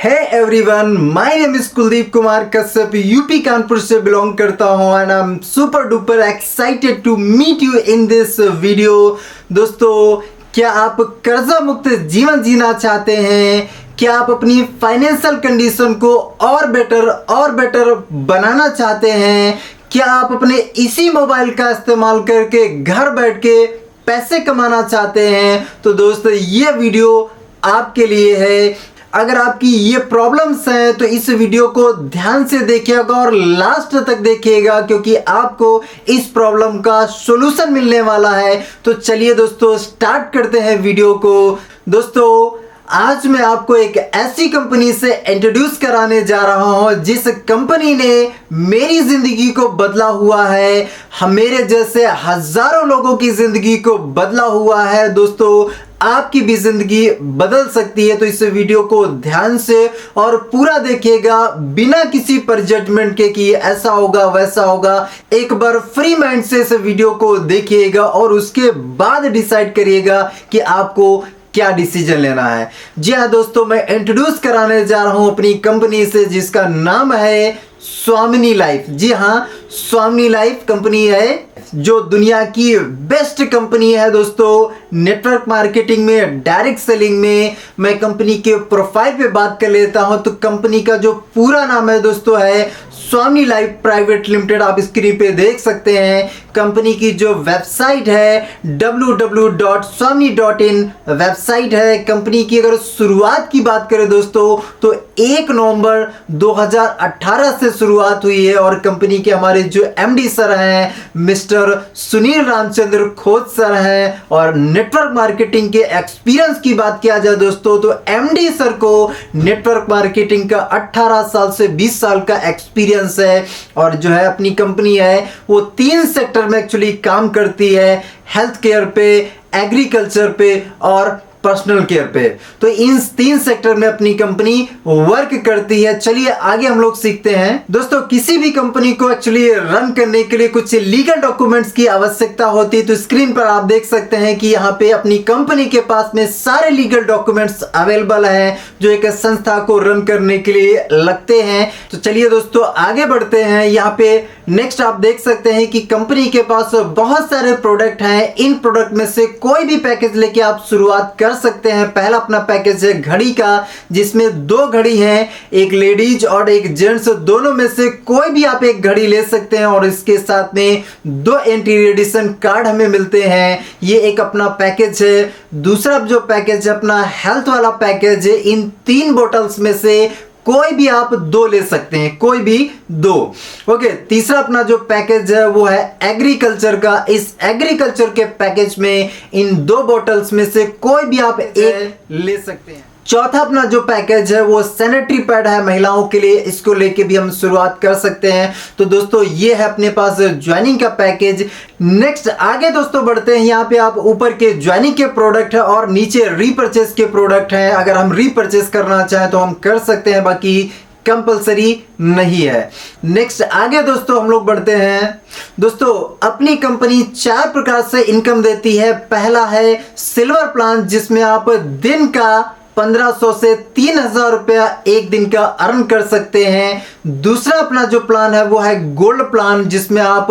है everyone, my name is Kuldeep Kumar Kashyap, UP Kanpur से belong करता हूं and I am super duper excited to meet you in this video. दोस्तों, क्या आप कर्जा मुक्त जीवन जीना चाहते हैं? क्या आप अपनी फाइनेंशियल कंडीशन को और बेटर बनाना चाहते हैं? क्या आप अपने इसी मोबाइल का इस्तेमाल करके घर बैठ के पैसे कमाना चाहते हैं? तो दोस्तों, ये वीडियो आपके लिए है। अगर आपकी ये प्रॉब्लम्स हैं तो इस वीडियो को ध्यान से देखिएगा और लास्ट तक देखिएगा, क्योंकि आपको इस प्रॉब्लम का सॉल्यूशन मिलने वाला है। तो चलिए दोस्तों, स्टार्ट करते हैं वीडियो को। दोस्तों, आज मैं आपको एक ऐसी कंपनी से इंट्रोड्यूस कराने जा रहा हूं जिस कंपनी ने मेरी जिंदगी को बदला हुआ है, मेरे जैसे हजारों लोगों की जिंदगी को बदला हुआ है। दोस्तों, आपकी भी जिंदगी बदल सकती है। तो इस वीडियो को ध्यान से और पूरा देखिएगा, बिना किसी पर जजमेंट के कि ऐसा होगा वैसा होगा। एक बार फ्री माइंड से इस वीडियो को देखिएगा और उसके बाद डिसाइड करिएगा कि आपको क्या डिसीजन लेना है। जी हाँ दोस्तों, मैं इंट्रोड्यूस कराने जा रहा हूं अपनी कंपनी से जिसका नाम है स्वामिनी लाइफ। जी हाँ, स्वामिनी लाइफ कंपनी है जो दुनिया की बेस्ट कंपनी है। दोस्तों, नेटवर्क मार्केटिंग में, डायरेक्ट सेलिंग में। मैं कंपनी के प्रोफाइल पे बात कर लेता हूं तो कंपनी का जो पूरा नाम है दोस्तों है स्वामिनी लाइफ प्राइवेट लिमिटेड। आप स्क्रीन पे देख सकते हैं। कंपनी की जो वेबसाइट है www.swamini.in वेबसाइट है। कंपनी की अगर शुरुआत की बात करें दोस्तों तो 1 नवंबर 2018 से शुरुआत हुई है और कंपनी के हमारे जो एमडी सर हैं मिस्टर सुनील रामचंद्र खोत सर हैं। और नेटवर्क मार्केटिंग के एक्सपीरियंस की बात किया जाए दोस्तों तो एमडी सर को नेटवर्क मार्केटिंग का 18 साल से 20 साल का एक्सपीरियंस है। और जो है अपनी कंपनी है वो 3 सेक्टर में एक्चुअली काम करती है, हेल्थ केयर पे, एग्रीकल्चर पे और पर्सनल केयर पे। तो इन 3 सेक्टर में अपनी कंपनी वर्क करती है। चलिए आगे हम लोग सीखते हैं। दोस्तों, किसी भी कंपनी को एक्चुअली रन करने के लिए कुछ लीगल डॉक्यूमेंट्स की आवश्यकता होती है। तो स्क्रीन पर आप देख सकते हैं कि यहाँ पे अपनी कंपनी के पास में सारे लीगल डॉक्यूमेंट्स अवेलेबल हैं जो एक संस्था को रन करने के लिए लगते हैं। तो चलिए दोस्तों, आगे बढ़ते हैं। यहाँ पे नेक्स्ट आप देख सकते हैं कि कंपनी के पास बहुत सारे प्रोडक्ट हैं। इन प्रोडक्ट में से कोई भी पैकेज लेके आप शुरुआत कर सकते हैं। पहला अपना पैकेज है घड़ी का, जिसमें 2 घड़ी हैं, एक लेडीज और एक जेंट्स। दोनों में से कोई भी आप एक घड़ी ले सकते हैं और इसके साथ में 2 एंटी रेडिएशन कार्ड हमें मिलते हैं। ये एक अपना पैकेज है। दूसरा जो पैकेज है अपना हेल्थ वाला पैकेज है। इन 3 बोतल्स में से कोई भी आप 2 ले सकते हैं, कोई भी 2। ओके, तीसरा अपना जो पैकेज है वो है एग्रीकल्चर का। इस एग्रीकल्चर के पैकेज में इन 2 बोतल्स में से कोई भी आप एक ले सकते हैं। चौथा अपना जो पैकेज है वो सैनिटरी पैड है महिलाओं के लिए। इसको लेके भी हम शुरुआत कर सकते हैं। तो दोस्तों, ये है अपने पास ज्वाइनिंग का पैकेज। नेक्स्ट आगे दोस्तों बढ़ते हैं। यहाँ पे आप ऊपर के ज्वाइनिंग के प्रोडक्ट है और नीचे रीपरचेस के प्रोडक्ट हैं। अगर हम रीपरचेस करना चाहें तो हम कर सकते हैं, बाकी कंपलसरी नहीं है। नेक्स्ट आगे दोस्तों हम लोग बढ़ते हैं। दोस्तों, अपनी कंपनी 4 प्रकार से इनकम देती है। पहला है सिल्वर प्लान, जिसमें आप दिन का 1500 से 3000 रुपया एक दिन का अर्न कर सकते हैं। दूसरा अपना जो प्लान है वो है गोल्ड प्लान, जिसमें आप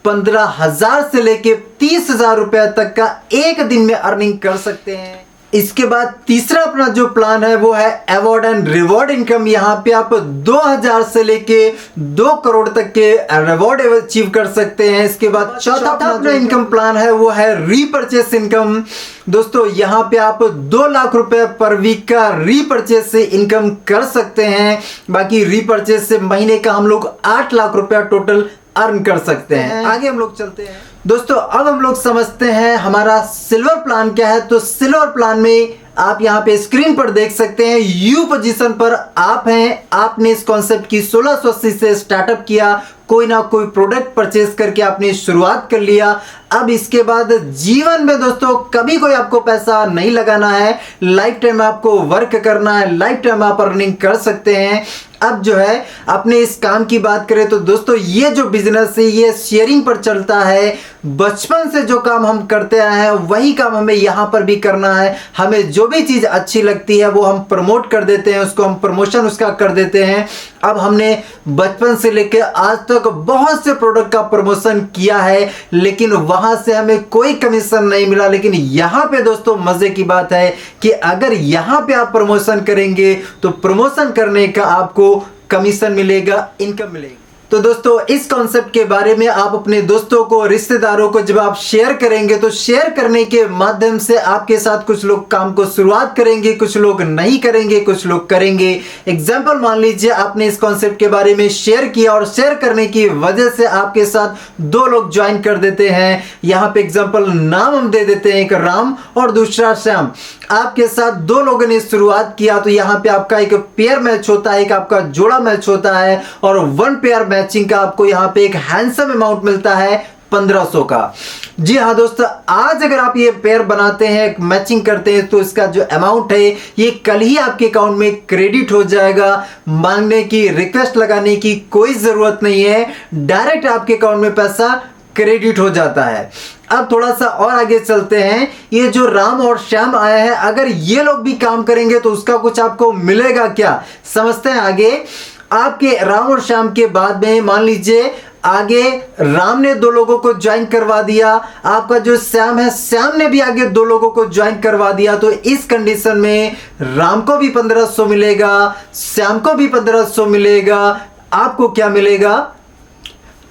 15,000 से लेके 30,000 रुपया तक का एक दिन में अर्निंग कर सकते हैं। इसके बाद तीसरा अपना जो प्लान है वो है अवार्ड एंड रिवॉर्ड इनकम। यहाँ पे आप 2000 से लेके 2 करोड़ तक के रिवॉर्ड अचीव कर सकते हैं। इसके बाद चौथा अपना इनकम प्लान है वो है रीपरचेस इनकम। दोस्तों, यहाँ पे आप 2 लाख रुपए पर वीक का रीपरचेस से इनकम कर सकते हैं। बाकी रीपरचेस से महीने का हम लोग 8 लाख रुपया टोटल अर्न कर सकते हैं। आगे हम लोग चलते हैं। दोस्तों, अब हम लोग समझते हैं हमारा सिल्वर प्लान क्या है। तो सिल्वर प्लान में आप यहाँ पे स्क्रीन पर देख सकते हैं यू पोजीशन पर आप हैं। आपने इस कॉन्सेप्ट की 1680 से स्टार्टअप किया, कोई ना कोई प्रोडक्ट परचेज करके आपने शुरुआत कर लिया। अब इसके बाद जीवन में दोस्तों कभी कोई आपको पैसा नहीं लगाना है, लाइफ टाइम आपको वर्क करना है, लाइफ टाइम आप अर्निंग कर सकते हैं। अब जो है अपने इस काम की बात करें तो दोस्तों ये जो बिजनेस है ये शेयरिंग पर चलता है। बचपन से जो काम हम करते आए हैं वही काम हमें यहाँ पर भी करना है। हमें जो भी चीज़ अच्छी लगती है वो हम प्रमोट कर देते हैं, उसको हम प्रमोशन उसका कर देते हैं। अब हमने बचपन से लेकर आज तक बहुत से प्रोडक्ट का प्रमोशन किया है, लेकिन वहां से हमें कोई कमीशन नहीं मिला। लेकिन यहाँ पे दोस्तों मजे की बात है कि अगर यहाँ पे आप प्रमोशन करेंगे तो प्रमोशन करने का आपको कमीशन मिलेगा, इनकम मिलेगी। तो दोस्तों इस कॉन्सेप्ट के बारे में आप अपने दोस्तों को, रिश्तेदारों को जब आप शेयर करेंगे तो शेयर करने के माध्यम से आपके साथ कुछ लोग काम को शुरुआत करेंगे, कुछ लोग नहीं करेंगे, कुछ लोग करेंगे। एग्जाम्पल मान लीजिए आपने इस कॉन्सेप्ट के बारे में शेयर किया और शेयर करने की वजह से आपके साथ 2 लोग ज्वाइन कर देते हैं। यहाँ पे एग्जाम्पल नाम हम दे देते हैं, एक राम और दूसरा श्याम। आपके साथ 2 लोगों ने शुरुआत किया तो यहाँ पे आपका एक पेयर मैच होता है, एक आपका जोड़ा मैच होता है और 1 पेयर मैचिंग का आपको यहाँ पे एक हैंडसम अमाउंट मिलता है 1500 का। जी हाँ दोस्तों, आज अगर आप ये पेयर बनाते हैं, मैचिंग करते हैं तो इसका जो अमाउंट है ये कल ही आपके अकाउंट में क्रेडिट हो जाएगा। मांगने की, रिक्वेस्ट लगाने की कोई जरूरत नहीं है, डायरेक्ट आपके अकाउंट में पैसा क्रेडिट हो जाता है। अब थोड़ा सा और आगे चलते हैं। ये जो राम और श्याम आया है, अगर ये लोग भी काम करेंगे तो उसका कुछ आपको मिलेगा क्या, समझते हैं आगे। आपके राम और श्याम के बाद में मान लीजिए आगे राम ने 2 लोगों को ज्वाइन करवा दिया, आपका जो श्याम है, श्याम ने भी आगे 2 लोगों को ज्वाइन करवा दिया। तो इस कंडीशन में राम को भी 1500 मिलेगा, श्याम को भी 1500 मिलेगा। आपको क्या मिलेगा,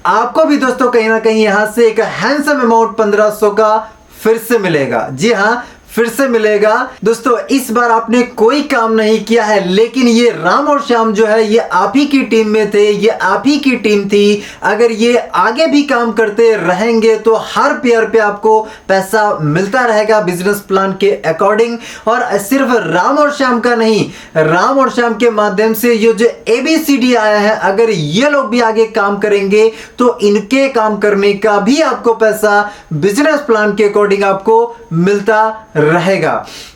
आपको भी दोस्तों कहीं ना कहीं यहां से एक हैंडसम अमाउंट 1500 का फिर से मिलेगा। जी हाँ, फिर से मिलेगा। दोस्तों इस बार आपने कोई काम नहीं किया है, लेकिन ये राम और श्याम जो है ये आप ही की टीम में थे, ये आप ही की टीम थी। अगर ये आगे भी काम करते रहेंगे तो हर पेयर पे आपको पैसा मिलता रहेगा बिजनेस प्लान के अकॉर्डिंग। और सिर्फ राम और श्याम का नहीं, राम और श्याम के माध्यम से ये जो ABCD आया है, अगर ये लोग भी आगे काम करेंगे तो इनके काम करने का भी आपको पैसा बिजनेस प्लान के अकॉर्डिंग आपको मिलता रहेगा।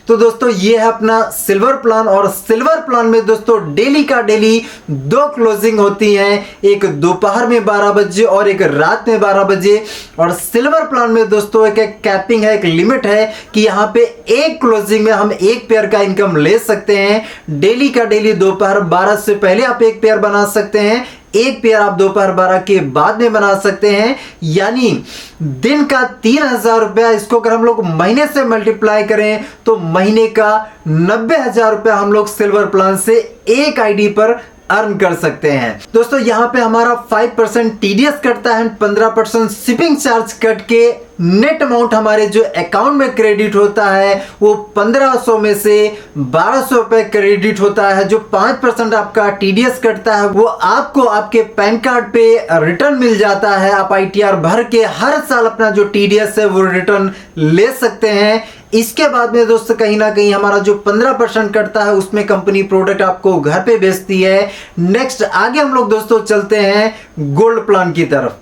तो दोस्तों ये है अपना सिल्वर प्लान, और सिल्वर प्लान में दोस्तों डेली का डेली 2 क्लोजिंग होती हैं, एक दोपहर में 12 बजे और एक रात में 12 बजे। और सिल्वर प्लान में दोस्तों एक कैपिंग है, एक लिमिट है कि यहाँ पे एक क्लोजिंग में हम 1 पेयर का इनकम ले सकते हैं। डेली का डेली दोपहर 12 से पहले आप 1 पेयर बना सकते हैं, 1 पेयर आप दोपहर 12 के बाद में बना सकते हैं। यानी दिन का 3000 रुपया, इसको अगर हम लोग महीने से मल्टीप्लाई करें तो महीने का 90,000 रुपया हम लोग सिल्वर प्लान से एक आईडी पर अर्न कर सकते हैं। दोस्तों यहाँ पे हमारा 5% TDS कटता है, 15% शिपिंग चार्ज कट के नेट अमाउंट हमारे जो अकाउंट में क्रेडिट होता है वो 1500 में से 1200 रुपए क्रेडिट होता है। जो 5% आपका TDS कटता है वो आपको आपके पैन कार्ड पे रिटर्न मिल जाता है। आप ITR भर के हर साल अपना जो TDS है वो रिटर्न ले सकते हैं। इसके बाद में दोस्तों कहीं ना कहीं हमारा जो 15% कटता है उसमें कंपनी प्रोडक्ट आपको घर पे बेचती है। नेक्स्ट आगे हम लोग दोस्तों चलते हैं गोल्ड प्लान की तरफ।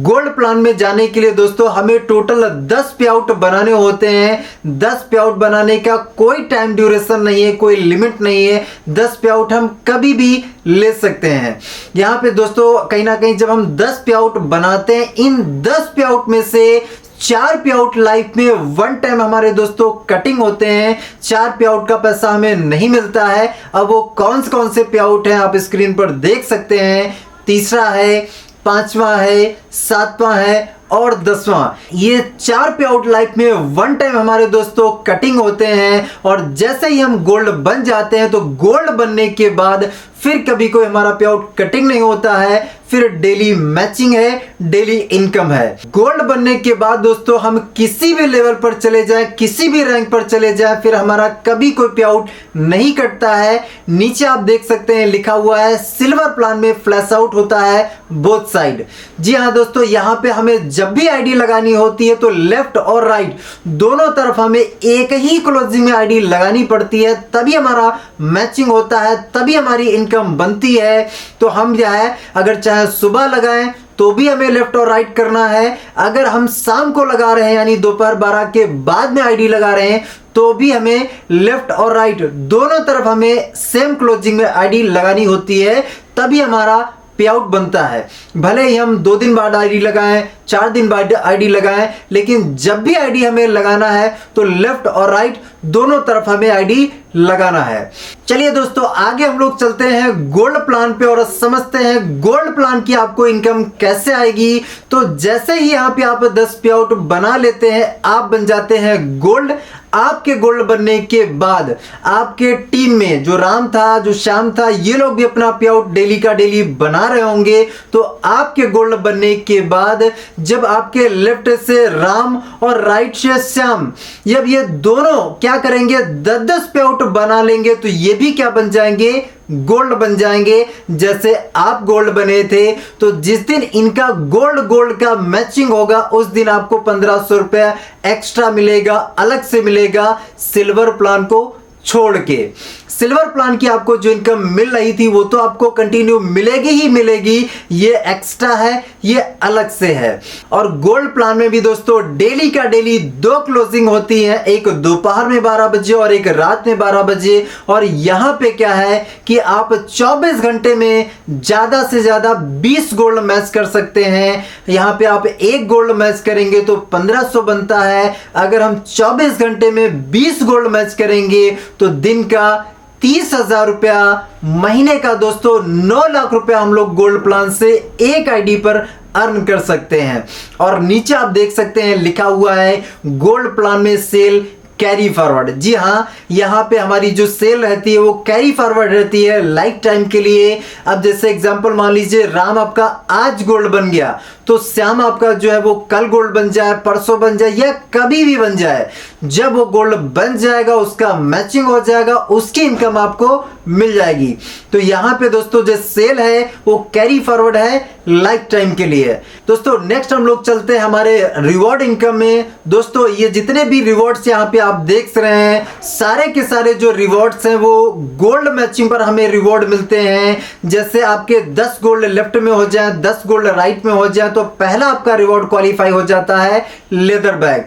गोल्ड प्लान में जाने के लिए दोस्तों हमें टोटल 10 पे आउट बनाने होते हैं। 10 पे आउट बनाने का कोई टाइम ड्यूरेशन नहीं है, कोई लिमिट नहीं है। 10 पे आउट हम कभी भी ले सकते हैं। यहाँ पे दोस्तों कहीं ना कहीं जब हम 10 पे आउट बनाते हैं, इन 10 पे आउट में से 4 पे आउट लाइफ में 1 टाइम हमारे दोस्तों कटिंग होते हैं। 4 पे आउट का पैसा हमें नहीं मिलता है। अब वो कौन से पे आउट हैं आप स्क्रीन पर देख सकते हैं। तीसरा है, 5वां है, 7वां है और 10वां। ये 4 पे आउट लाइफ में 1 टाइम हमारे दोस्तों कटिंग होते हैं। और जैसे ही हम गोल्ड बन जाते हैं तो गोल्ड बनने के बाद फिर कभी कोई हमारा पे आउट कटिंग नहीं होता है, फिर डेली मैचिंग है, डेली इनकम है। गोल्ड बनने के बाद दोस्तों हम किसी भी लेवल पर चले जाएं, किसी भी रैंक पर चले जाएं, फिर हमारा कभी कोई पे आउट नहीं कटता है। नीचे आप देख सकते हैं लिखा हुआ है सिल्वर प्लान में फ्लैश आउट होता है बोथ साइड। जी हाँ दोस्तों, यहाँ पे हमें जब भी आईडी लगानी होती है तो लेफ्ट और राइट दोनों तरफ हमें एक ही क्लोजिंग में आईडी लगानी पड़ती है, तभी हमारा मैचिंग होता है, तभी हमारी इनकम बनती है। तो हम जो है अगर चाहे सुबह लगाएं तो भी हमें लेफ्ट और राइट करना है, अगर हम शाम को लगा रहे हैं यानी दोपहर 12 के बाद में आईडी लगा रहे हैं तो भी हमें लेफ्ट और राइट दोनों तरफ हमें सेम क्लोजिंग में आईडी लगानी होती है, तभी हमारा पे आउट बनता है। भले ही हम 2 दिन बाद आईडी लगाएं, 4 दिन बाद आईडी लगाएं, लेकिन जब भी आईडी हमें लगाना है तो लेफ्ट और राइट दोनों तरफ हमें आईडी लगाना है। चलिए दोस्तों आगे हम लोग चलते हैं गोल्ड प्लान पे और समझते हैं गोल्ड प्लान की आपको इनकम कैसे आएगी। तो जैसे ही यहाँ पे आप 10 पे आउट बना लेते हैं, आप बन जाते हैं गोल्ड। आपके गोल्ड बनने के बाद आपके टीम में जो राम था, जो श्याम था, ये लोग भी अपना पे आउट डेली का डेली बना रहे होंगे। तो आपके गोल्ड बनने के बाद जब आपके लेफ्ट से राम और राइट से श्याम, जब ये दोनों क्या करेंगे 10-10 पे आउट बना लेंगे, तो ये भी क्या बन जाएंगे, गोल्ड बन जाएंगे। जैसे आप गोल्ड बने थे, तो जिस दिन इनका गोल्ड का मैचिंग होगा उस दिन आपको 1500 रुपया एक्स्ट्रा मिलेगा, अलग से मिलेगा सिल्वर प्लान को छोड़ के। सिल्वर प्लान की आपको जो इनकम मिल रही थी वो तो आपको कंटिन्यू मिलेगी ही मिलेगी, ये एक्स्ट्रा है, ये अलग से है। और गोल्ड प्लान में भी दोस्तों डेली का डेली 2 क्लोजिंग होती है, एक दोपहर में 12 बजे और एक रात में 12 बजे। और यहां पे क्या है कि आप 24 घंटे में ज्यादा से ज्यादा 20 गोल्ड मैच कर सकते हैं। यहां पे आप 1 गोल्ड मैच करेंगे तो 1500 बनता है। अगर हम 24 घंटे में 20 गोल्ड मैच करेंगे तो दिन का 30,000 रुपया, महीने का दोस्तों 9 लाख रुपया हम लोग गोल्ड प्लान से एक आईडी पर अर्न कर सकते हैं। और नीचे आप देख सकते हैं लिखा हुआ है गोल्ड प्लान में सेल कैरी फॉरवर्ड। जी हाँ, यहाँ पे हमारी जो सेल रहती है वो कैरी फॉरवर्ड रहती है लाइफ टाइम के लिए। अब जैसे एग्जांपल मान लीजिए राम आपका आज गोल्ड बन गया, तो श्याम आपका जो है वो कल गोल्ड बन जाए, परसों बन जाए या कभी भी बन जाए। जब वो गोल्ड बन जाएगा, उसका मैचिंग हो जाएगा, उसकी इनकम आपको मिल जाएगी। तो यहाँ पे दोस्तों जो सेल है वो कैरी फॉरवर्ड है लाइफ टाइम के लिए। दोस्तों नेक्स्ट हम लोग चलते हैं हमारे रिवॉर्ड इनकम में। दोस्तों ये जितने भी रिवॉर्ड्स यहाँ पे आप देख रहे हैं, सारे के सारे जो रिवॉर्ड्स हैं वो गोल्ड मैचिंग पर हमें रिवॉर्ड मिलते हैं। जैसे आपके 10 गोल्ड लेफ्ट में हो जाए, 10 गोल्ड राइट में हो जाए, तो पहला आपका रिवॉर्ड क्वालिफाई हो जाता है लेदर बैग।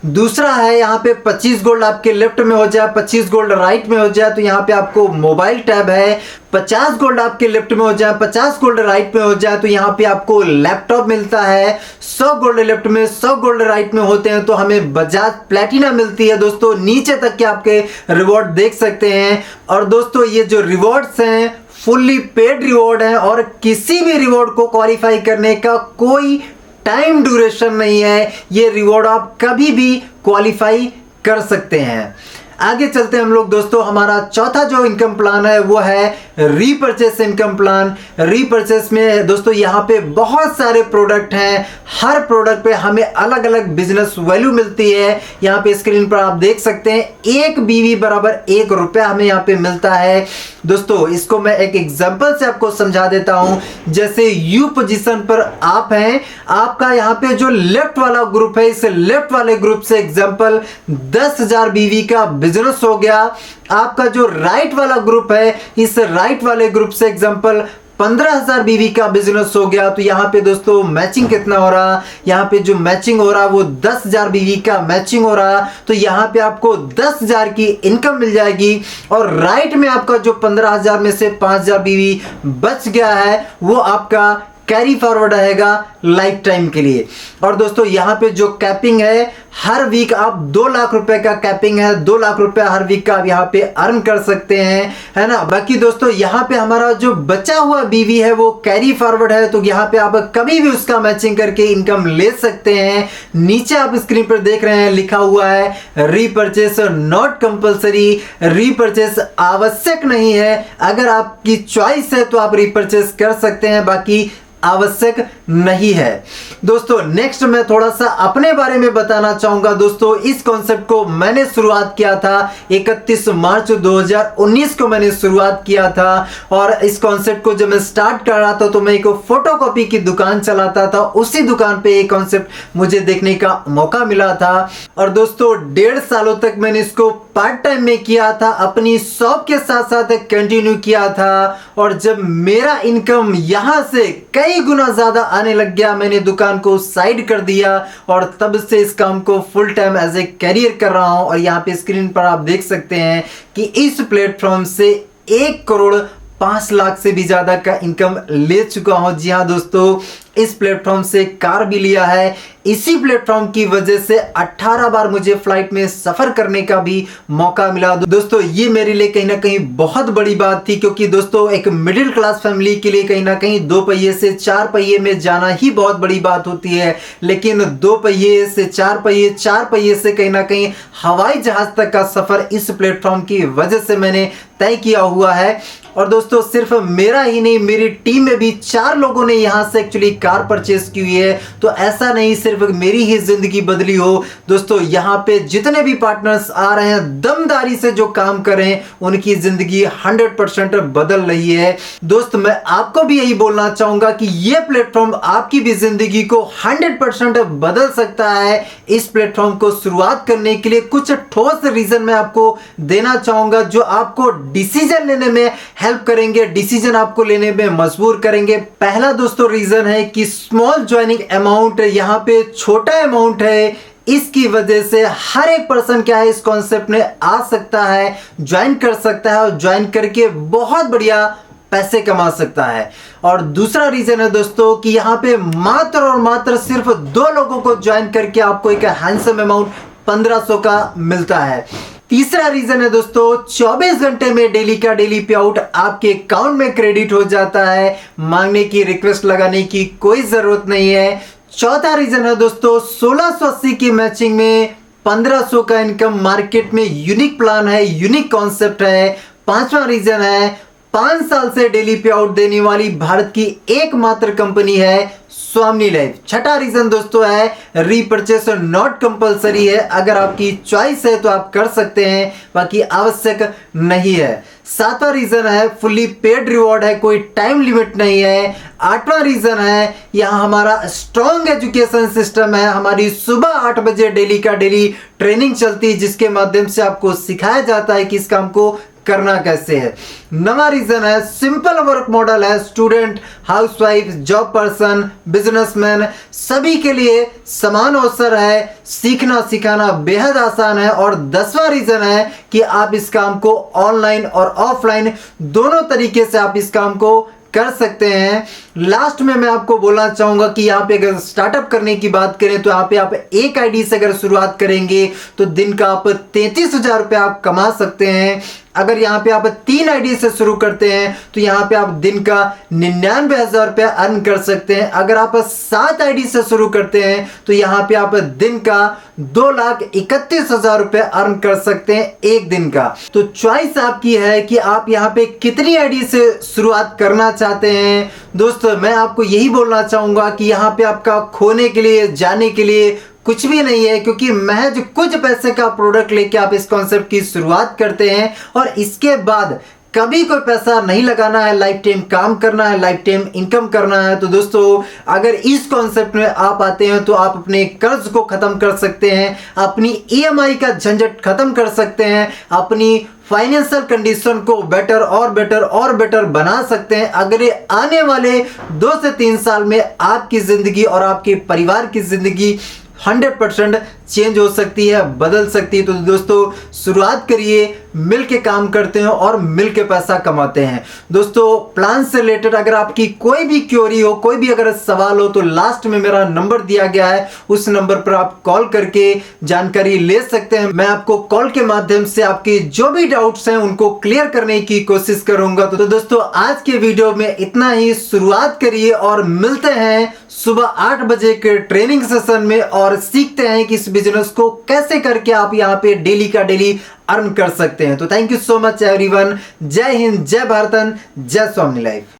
दूसरा है यहाँ पे 25 गोल्ड आपके लेफ्ट में हो जाए, 25 गोल्ड राइट में हो जाए, तो यहाँ पे आपको मोबाइल टैब है। 50 गोल्ड आपके लेफ्ट में हो जाए, 50 गोल्ड राइट में हो जाए, तो यहाँ पे आपको लैपटॉप मिलता है। 100 गोल्ड लेफ्ट में, 100 गोल्ड राइट में होते हैं तो हमें बजाज प्लेटिना मिलती है। दोस्तों नीचे तक के आपके रिवॉर्ड देख सकते हैं। और दोस्तों ये जो रिवॉर्ड्स हैं फुल्ली पेड रिवॉर्ड हैं और किसी भी रिवॉर्ड को क्वालिफाई करने का कोई टाइम ड्यूरेशन नहीं है। ये रिवॉर्ड आप कभी भी क्वालिफाई कर सकते हैं। आगे चलते हैं हम लोग दोस्तों। हमारा चौथा जो इनकम प्लान है वो है रीपरचेस इनकम प्लान। रीपरचेस में दोस्तों यहाँ पे बहुत सारे प्रोडक्ट हैं, हर प्रोडक्ट पे हमें अलग अलग बिजनेस वैल्यू मिलती है। यहाँ पे स्क्रीन पर आप देख सकते हैं 1 BV बराबर 1 रुपया हमें यहाँ पे मिलता है। दोस्तों इसको मैं एक एग्जांपल से आपको समझा देता हूं। जैसे यू पोजीशन पर आप हैं, आपका यहाँ पे जो लेफ्ट वाला ग्रुप है, इस लेफ्ट वाले ग्रुप से एग्जांपल 10,000 BV का बिजनेस हो गया। आपका जो राइट वाला ग्रुप है, इस राइट वाले ग्रुप से एग्जांपल 15,000 BV का बिजनेस हो गया। तो यहाँ पे दोस्तों मैचिंग कितना हो रहा, यहाँ पे जो मैचिंग हो रहा वो 10,000 BV का मैचिंग हो रहा। तो यहाँ पे आपको 10,000 की इनकम मिल जाएगी। और राइट में आपका जो 15,000 में से 5,000 BV बच गया है वो आपका कैरी फॉरवर्ड रहेगा लाइफ टाइम के लिए। और दोस्तों यहाँ पे जो कैपिंग है, हर वीक आप 2 लाख रुपए का कैपिंग है, 2 लाख रुपया हर वीक का आप यहाँ पे अर्न कर सकते हैं, है ना। बाकी दोस्तों यहाँ पे हमारा जो बचा हुआ BV है वो कैरी फॉरवर्ड है, तो यहाँ पे आप कभी भी उसका मैचिंग करके इनकम ले सकते हैं। नीचे आप स्क्रीन पर देख रहे हैं लिखा हुआ है रीपरचेस नॉट कंपल्सरी। रीपरचेस आवश्यक नहीं है, अगर आपकी चॉइस है तो आप रीपरचेस कर सकते हैं, बाकी आवश्यक नहीं है। दोस्तों नेक्स्ट मैं थोड़ा सा अपने बारे में बताना चाहूंगा। दोस्तों इस कॉन्सेप्ट को मैंने शुरुआत किया था 31 मार्च 2019 को मैंने शुरुआत किया था। और इस कॉन्सेप्ट को जब मैं स्टार्ट कर रहा था तो मैं एक फोटोकॉपी की दुकान चलाता था, उसी दुकान पे ये कॉन्सेप्ट मुझे देखने का मौका मिला था। और दोस्तों 1.5 सालों तक मैंने इसको पार्ट टाइम में किया था, अपनी शॉप के साथ साथ कंटिन्यू किया था। और जब मेरा इनकम यहां से कई गुना ज्यादा आने लग गया, मैंने दुकान को साइड कर दिया और तब से इस काम को full time as a career कर रहा हूं। और यहाँ पे स्क्रीन पर आप देख सकते हैं कि इस प्लेटफॉर्म से 1 करोड़ 5 लाख से भी ज्यादा का इनकम ले चुका हूं। जी हाँ दोस्तों, इस प्लेटफॉर्म से कार भी लिया है। इसी प्लेटफॉर्म की वजह से 18 बार मुझे फ्लाइट में सफर करने का भी मौका मिला। दोस्तों ये मेरे लिए कहीं ना कहीं बहुत बड़ी बात थी, क्योंकि दोस्तों एक मिडिल क्लास फैमिली के लिए कहीं ना कहीं 2 पहिए से 4 पहिए में जाना ही बहुत बड़ी बात होती है, लेकिन 2 पहिए से 4 पहिए, 4 पहिए से कहीं ना कहीं हवाई जहाज तक का सफर इस प्लेटफॉर्म की वजह से मैंने तय किया हुआ है। और दोस्तों सिर्फ मेरा ही नहीं, मेरी टीम में भी 4 लोगों ने यहां से एक्चुअली कार परचेस की हुई है। तो ऐसा नहीं सिर्फ मेरी ही जिंदगी बदली हो, दोस्तों यहां पे जितने भी पार्टनर्स आ रहे हैं, दमदारी से जो काम कर रहे हैं, उनकी जिंदगी 100% बदल रही है। दोस्त मैं आपको भी यही बोलना चाहूंगा कि ये प्लेटफॉर्म आपकी भी जिंदगी को 100% बदल सकता है। इस प्लेटफॉर्म को शुरुआत करने के लिए कुछ ठोस रीजन मैं आपको देना चाहूंगा, जो आपको डिसीजन लेने में हेल्प करेंगे, डिसीजन आपको लेने में मजबूर करेंगे। पहला दोस्तों रीजन है कि स्मॉल ज्वाइनिंग अमाउंट, यहां पे छोटा अमाउंट है, इसकी वजह से हर एक पर्सन क्या है इस कॉन्सेप्ट में आ सकता है, ज्वाइन कर सकता है और ज्वाइन करके बहुत बढ़िया पैसे कमा सकता है। और दूसरा रीजन है दोस्तों कि यहां पे मात्र और मात्र सिर्फ 2 लोगों को ज्वाइन करके आपको एक हैंडसम अमाउंट 1500 का मिलता है। तीसरा रीजन है दोस्तों 24 घंटे में डेली का डेली पे आउट आपके अकाउंट में क्रेडिट हो जाता है, मांगने की, रिक्वेस्ट लगाने की कोई जरूरत नहीं है। चौथा रीजन है दोस्तों 1680 की मैचिंग में 1500 का इनकम, मार्केट में यूनिक प्लान है, यूनिक कॉन्सेप्ट है। पांचवा रीजन है 5 साल से डेली पे आउट देने वाली भारत की एकमात्र कंपनी है स्वामी लाइफ। छठा रीजन दोस्तों है रीपरचेस नॉट कंपलसरी है, अगर आपकी चॉइस है तो आप कर सकते हैं, बाकी आवश्यक नहीं है। सातवां रीजन है फुल्ली पेड रिवॉर्ड है, कोई टाइम लिमिट नहीं है। आठवां रीजन है यहाँ हमारा स्ट्रॉन्ग एजुकेशन सिस्टम है, हमारी सुबह 8 बजे डेली का डेली ट्रेनिंग चलती है, जिसके माध्यम से आपको सिखाया जाता है कि इस काम को करना कैसे है। नवा रीजन है सिंपल वर्क मॉडल है, student, housewife, job person, businessman सभी के लिए समान अवसर है, सीखना सिखाना बेहद आसान है। और 10वां रीजन है कि आप इस काम को ऑनलाइन और ऑफलाइन दोनों तरीके से आप इस काम को कर सकते हैं। लास्ट में मैं आपको बोलना चाहूंगा कि यहाँ पे अगर स्टार्टअप करने की बात करें तो यहाँ पे आप एक आईडी से अगर शुरुआत करेंगे तो दिन का आप 33,000 रुपये आप कमा सकते हैं। अगर यहाँ पे आप 3 आईडी से शुरू करते हैं तो यहाँ पे आप दिन का 99,000 रुपये अर्न कर सकते हैं। अगर आप 7 आईडी से शुरू करते हैं तो यहाँ पे आप दिन का 2,31,000 रुपये अर्न कर सकते हैं एक दिन का। तो चॉइस आपकी है कि आप यहाँ पे कितनी आईडी से शुरुआत करना चाहते हैं। दोस्तों मैं आपको यही बोलना चाहूंगा कि यहाँ पे आपका खोने के लिए, जाने के लिए कुछ भी नहीं है, क्योंकि महज कुछ पैसे का प्रोडक्ट लेके आप इस कॉन्सेप्ट की शुरुआत करते हैं और इसके बाद कभी कोई पैसा नहीं लगाना है, लाइफ टाइम काम करना है, लाइफ टाइम इनकम करना है। तो दोस्तों अगर इस कॉन्सेप्ट में आप आते हैं तो आप अपने कर्ज को खत्म कर सकते हैं, अपनी ईएमआई का झंझट खत्म कर सकते हैं, अपनी फाइनेंशियल कंडीशन को बेटर और बेटर और बेटर बना सकते हैं। अगर आने वाले 2 से 3 साल में आपकी जिंदगी और आपके परिवार की जिंदगी 100% चेंज हो सकती है, बदल सकती है। तो दोस्तों शुरुआत करिए, मिल के काम करते हैं और मिल के पैसा कमाते हैं। दोस्तों प्लान से रिलेटेड अगर आपकी कोई भी क्वेरी हो, कोई भी अगर सवाल हो तो लास्ट में मेरा नंबर दिया गया है, उस नंबर पर आप कॉल करके जानकारी ले सकते हैं। मैं आपको कॉल के माध्यम से आपके जो भी डाउट्स हैं उनको क्लियर करने की कोशिश करूंगा। तो दोस्तों आज के वीडियो में इतना ही। शुरुआत करिए और मिलते हैं सुबह 8 बजे के ट्रेनिंग सेशन में और सीखते हैं कि इस बिजनेस को कैसे करके आप यहाँ पे डेली का डेली अर्न कर सकते हैं। तो thank you so much everyone. जय हिंद, जय भारत, जय स्वामी लाइफ।